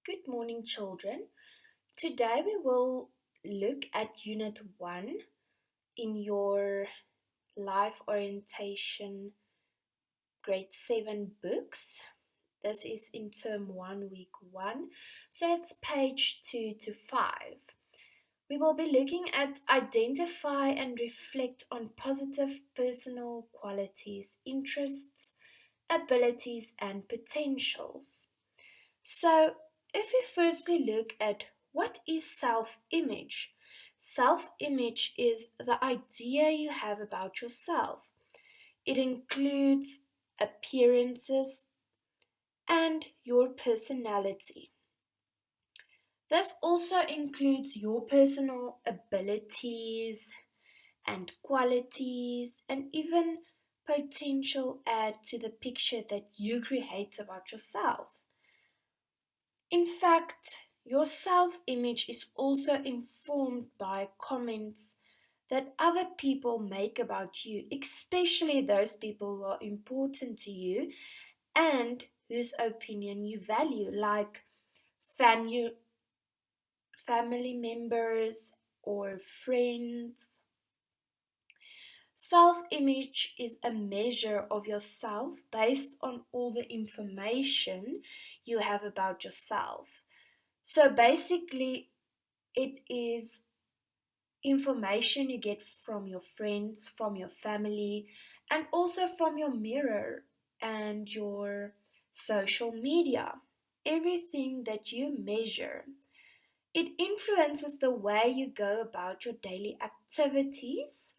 Good morning, children. Today we will look at Unit 1 in your Life Orientation Grade 7 books. This is in Term 1, Week 1, so it's page 2 to 5. We will be looking at identify and reflect on positive personal qualities, interests, abilities, and potentials. So, if we firstly look at what is self image, self image is the idea you have about yourself. It includes appearances and your personality. This also includes your personal abilities and qualities and even potential add to the picture that you create about yourself. In fact, your self image is also informed by comments that other people make about you, especially those people who are important to you and whose opinion you value, like family, family members or friends. Self image is a measure of yourself based on all the information you have about yourself. So basically, it is information you get from your friends, from your family, and also from your mirror and your social media. Everything that you measure. It influences the way you go about your daily activities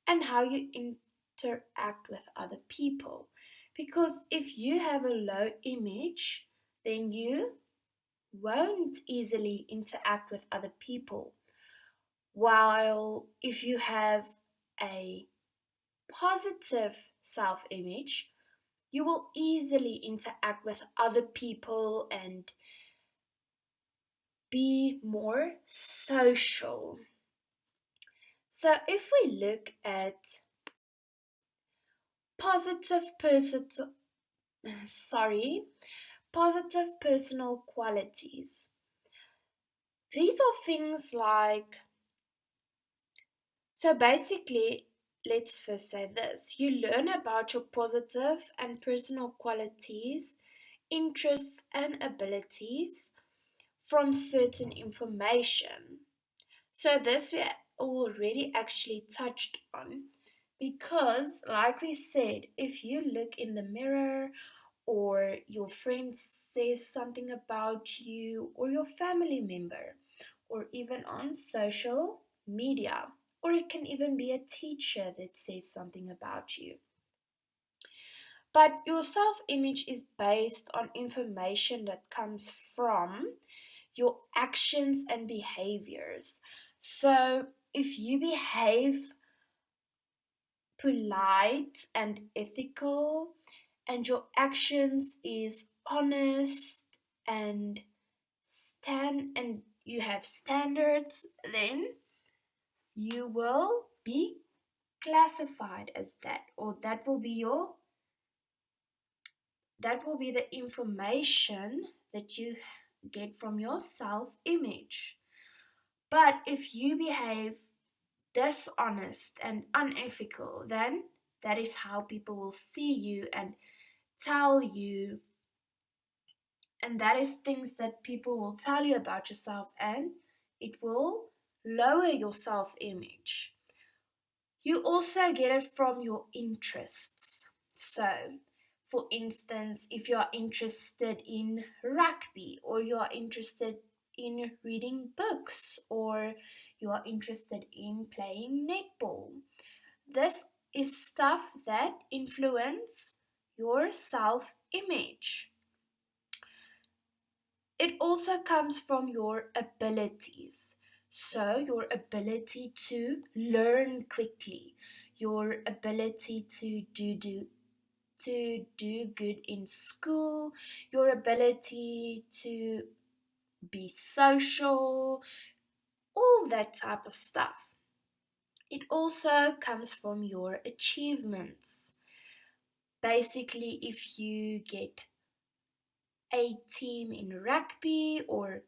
and how you interact with other people. Because if you have a low image, then you won't easily interact with other people. While if you have a positive self image, you will easily interact with other people and be more social. So if we look at positive person positive personal qualities. These are things like, so basically, let's first say this. You learn about your positive and personal qualities, interests, and abilities from certain information. So, this we already actually touched on because, like we said, if you look in the mirror or your friend says something about you or your family member, or even on social media, or it can even be a teacher that says something about you. But your self image is based on information that comes from your actions and behaviors. So if you behave polite and ethical and your actions is honest and you have standards, then you will be classified as that, or that will be the information that you get from your self image. But if you behave dishonest and unethical, then that is how people will see you and tell you, and that is things that people will tell you about yourself, and it will lower your self image. You also get it from your interests. So, for instance, if you are interested in rugby, or you are interested in reading books, or you are interested in playing netball, this is stuff that influence your self image. It also comes from your abilities. So, your ability to learn quickly, your ability to do good in school, your ability to be social, all that type of stuff. It also comes from your achievements. Basically, if you get A team in rugby, or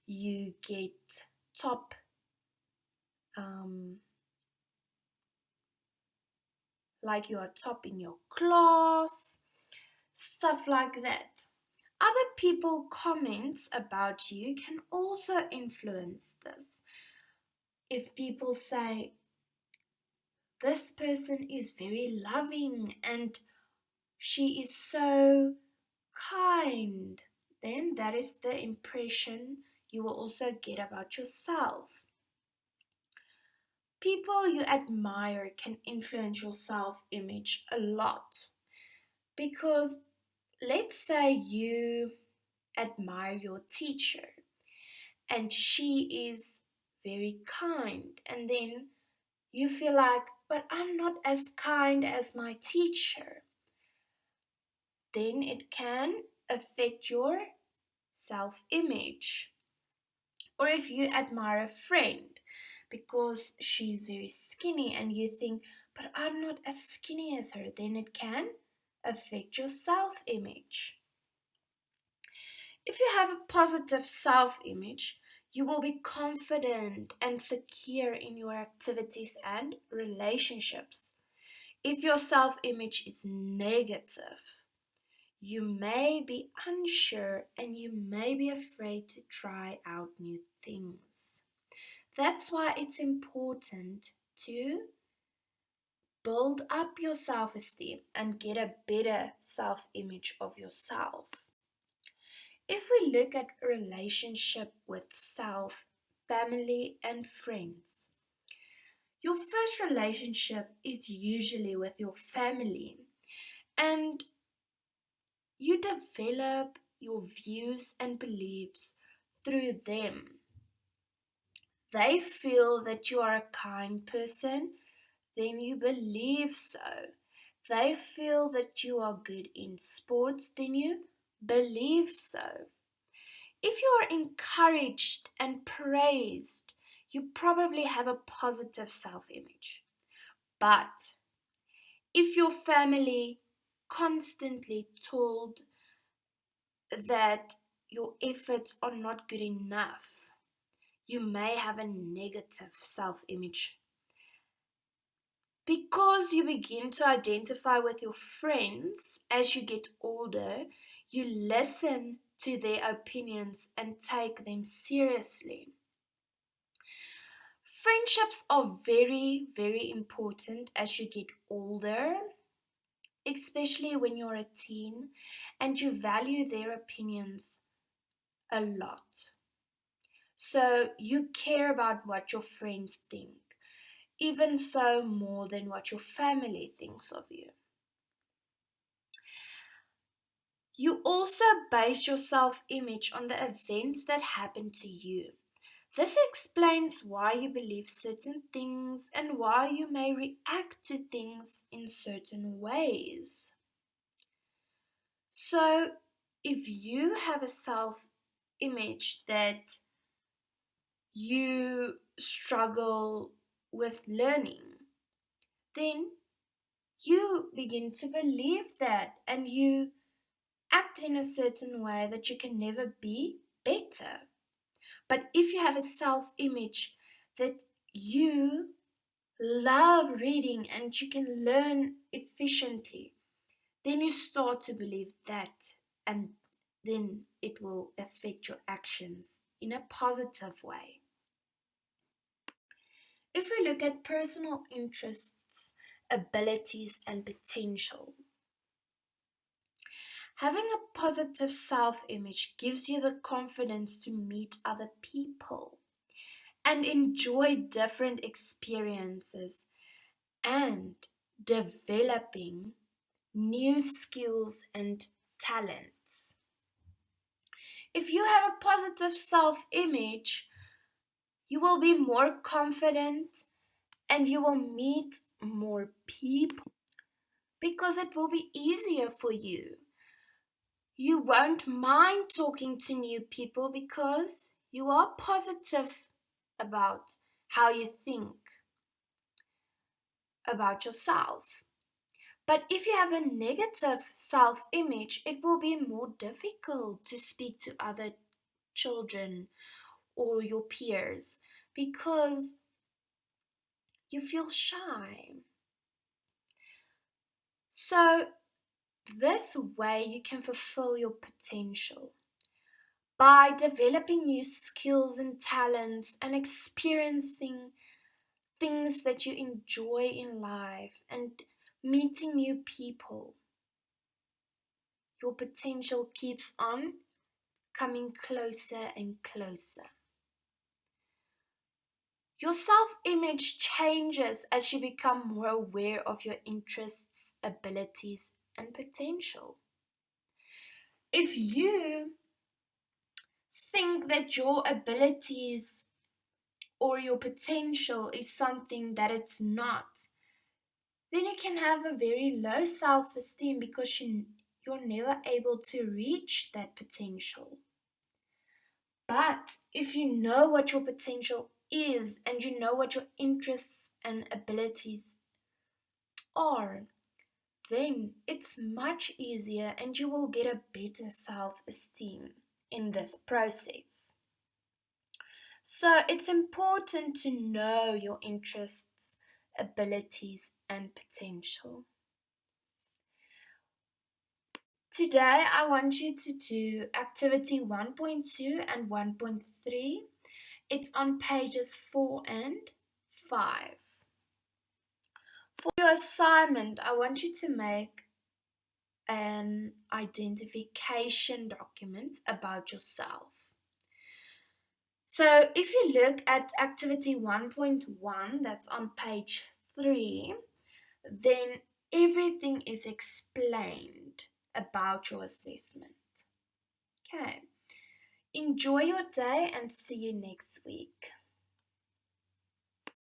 you get top like you are top in your class, stuff like that. Other people comments about you can also influence this. If people say this person is very loving and she is so kind, then that is the impression you will also get about yourself. People you admire can influence your self image a lot because let's say you admire your teacher and she is very kind, and then you feel like, but I'm not as kind as my teacher. Then it can affect your self image. Or if you admire a friend because she's very skinny and you think, but I'm not as skinny as her, then it can affect your self image. If you have a positive self image, you will be confident and secure in your activities and relationships. If your self image is negative, you may be unsure and you may be afraid to try out new things. That's why it's important to build up your self esteem and get a better self image of yourself. If we look at a relationship with self, family, and friends, your first relationship is usually with your family, and you develop your views and beliefs through them. They feel that you are a kind person, then you believe so. They feel that you are good in sports, then you believe so. If you are encouraged and praised, you probably have a positive self image. But if your family constantly told that your efforts are not good enough, you may have a negative self image. Because you begin to identify with your friends as you get older, you listen to their opinions and take them seriously. Friendships are very, very important as you get older, especially when you're a teen and you value their opinions a lot. So you care about what your friends think, even so more than what your family thinks of you. You also base your self image on the events that happen to you. This explains why you believe certain things and why you may react to things in certain ways. So, if you have a self image that you struggle with learning, then you begin to believe that and you act in a certain way that you can never be better. But if you have a self image that you love reading and you can learn efficiently, then you start to believe that, and then it will affect your actions in a positive way. If we look at personal interests, abilities, and potential, having a positive self image gives you the confidence to meet other people and enjoy different experiences and developing new skills and talents. If you have a positive self image, you will be more confident and you will meet more people because it will be easier for you. You won't mind talking to new people because you are positive about how you think about yourself. But if you have a negative self image, it will be more difficult to speak to other children or your peers because you feel shy. So, this way you can fulfill your potential by developing new skills and talents and experiencing things that you enjoy in life and meeting new people. Your potential keeps on coming closer and closer. Your self image changes as you become more aware of your interests, abilities, and potential. If you think that your abilities or your potential is something that it's not, then you can have a very low self esteem because you're never able to reach that potential. But if you know what your potential is and you know what your interests and abilities are, then it's much easier and you will get a better self esteem in this process. So it's important to know your interests, abilities, and potential. Today, I want you to do activity 1.2 and 1.3. It's on pages 4 and 5. For your assignment, I want you to make an identification document about yourself. So if you look at activity 1.1, that's on page 3, then everything is explained about your assessment. Okay. Enjoy your day and see you next week.